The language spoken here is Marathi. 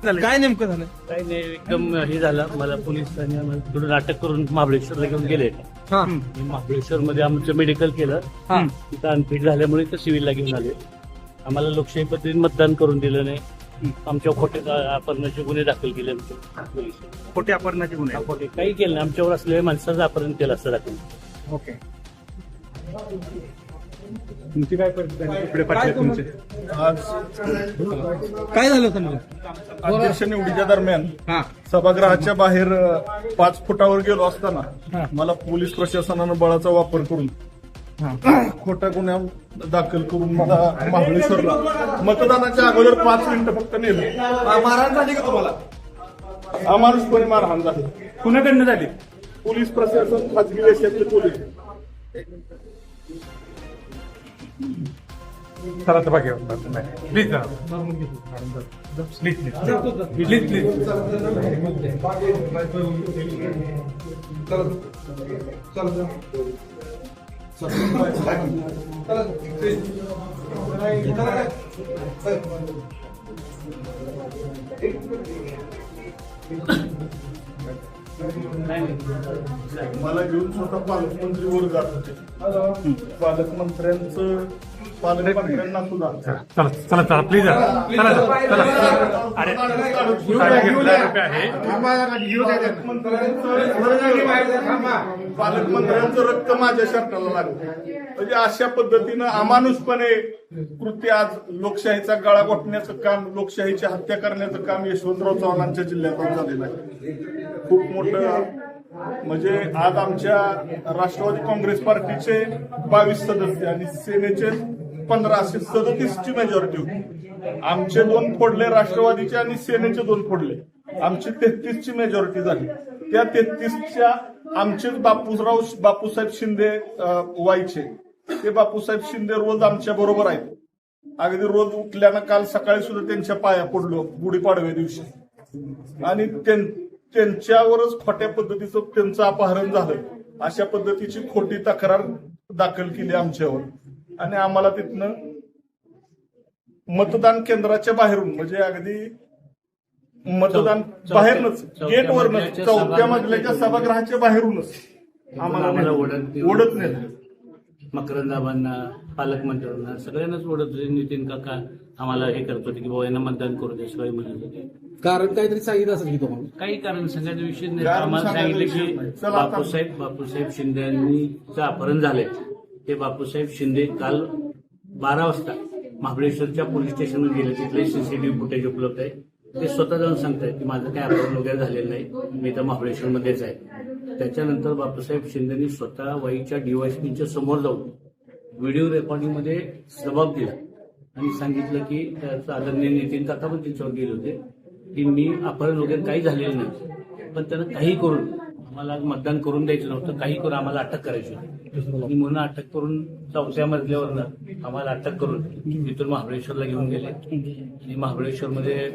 झालं काय नेमकं झालं? काही नाही एकदम हे झालं. मला पोलिसांनी आम्हाला थोडं अटक करून महाबळेश्वरला घेऊन गेले. हा महाबळेश्वर मध्ये आमचं मेडिकल केलं. हा तिथं अनफिट झाल्यामुळे तर सिव्हिलला घेऊन आले. आम्हाला लोकशाही पद्धतीने मतदान करून दिलं नाही. आमच्या खोटे अपहरणाचे गुन्हे दाखल केले आमचे पोलीस. खोटे अपहरणाचे गुन्हे. खोटे काही केलं नाही. आमच्यावर असलेल्या माणसाचं अपहरण केलं असं दाखवलं. ओके. तुमची काय परिस्थिती आहे? इकडे पाठवा तुमचे. आज काय झालं समजा? अध्यक्ष निवडीच्या दरम्यान हा सभागृहाच्या बाहेर 5 फुटावर गेलो असताना मला पोलीस प्रशासनानं बळाचा वापर करून खोटा गुन्हा दाखल करून मला महाबळेश्वरला मतदानाच्या अगोदर 5 मिनिटं फक्त नेलं. मारहाण झाली का तुम्हाला? अमानुषपणे मारहाण झाली. कुणाकडनं झाली? पोलीस प्रशासन, खाजगी देशातले पोलीस. चला तर बाकी प्लीज प्लीज मला घेऊन स्वतः पालकमंत्री वर जात होते. पालकमंत्र्यांना सुद्धा चला चला चला प्लीज चला चला. अरे पालकमंत्र्यांचं रक्त माझ्या शर्टाला लागलं. म्हणजे अशा पद्धतीनं अमानुषपणे कृत्य आज लोकशाहीचा गळा घोटण्याचं काम, लोकशाहीची हत्या करण्याचं काम यशवंतराव चव्हाणांच्या जिल्ह्यात झालेलं आहे. खूप मोठं म्हणजे आज आमच्या राष्ट्रवादी काँग्रेस पार्टीचे 22 सदस्य आणि सेनेचे 15 असे 37ची मेजॉरिटी होती. आमचे 2 फोडले राष्ट्रवादीचे आणि सेनेचे 2 फोडले. आमची 33ची मेजॉरिटी झाली. त्या 33च्या आमचेच बापूसाहेब शिंदे व्हायचे. ते बापूसाहेब शिंदे रोज आमच्या बरोबर आहेत. अगदी रोज उठल्यानं काल सकाळी सुद्धा त्यांच्या पाया पडलो गुढीपाडव्या दिवशी. आणि त्यांच्यावरच खोट्या पद्धतीचं त्यांचं अपहरण झालं. अशा पद्धतीची खोटी तक्रार दाखल केली आमच्यावर. आणि आम्हाला तिथनं मतदान केंद्राच्या बाहेरून म्हणजे अगदी मतदान बाहेरनच गेटवरनच 4थ्या मजल्याच्या सभागृहाच्या बाहेरूनच आम्हाला ओढत नेलं. मकरंदाबांना, पालकमंत्र्यांना सगळ्यांनाच ओढत होते. नितीन काका आम्हाला हे करत होते की बाबा यांना मतदान करू दे. सगळे म्हणत होते. कारण काहीतरी सांगितलं असेल की तुम्हाला? काही कारण सांगायचा विषय नाही. आम्हाला सांगितलं की बापूसाहेब शिंदे यांनीचं अपहरण झालंय. ते बापूसाहेब शिंदे काल 12 वाजता महाबळेश्वरच्या पोलीस स्टेशनवर गेले. तिथले सीसीटीव्ही फुटेज उपलब्ध आहे. ते स्वतः जाऊन सांगतायत की माझं काय अपहरण वगैरे झालेलं नाही, मी तर महाबळेश्वरमध्येच आहे. त्याच्यानंतर बापूसाहेब शिंदेनी स्वतः वाईच्या डीवायएसपीच्या समोर जाऊन व्हिडिओ रेकॉर्डिंगमध्ये जबाब दिला आणि सांगितलं की त्याचं आदरणीय नितीन काका पण त्यांच्यावर गेले होते की मी अपहरण वगैरे काही झालेलं नाही, पण त्यानं काही करून आम्हाला मतदान करून द्यायचं नव्हतं. काही करून आम्हाला अटक करायची होती. आणि म्हणून अटक करून 4थ्या मजल्यावरनं आम्हाला अटक करून तिथून महाबळेश्वरला घेऊन गेले. आणि महाबळेश्वरमध्ये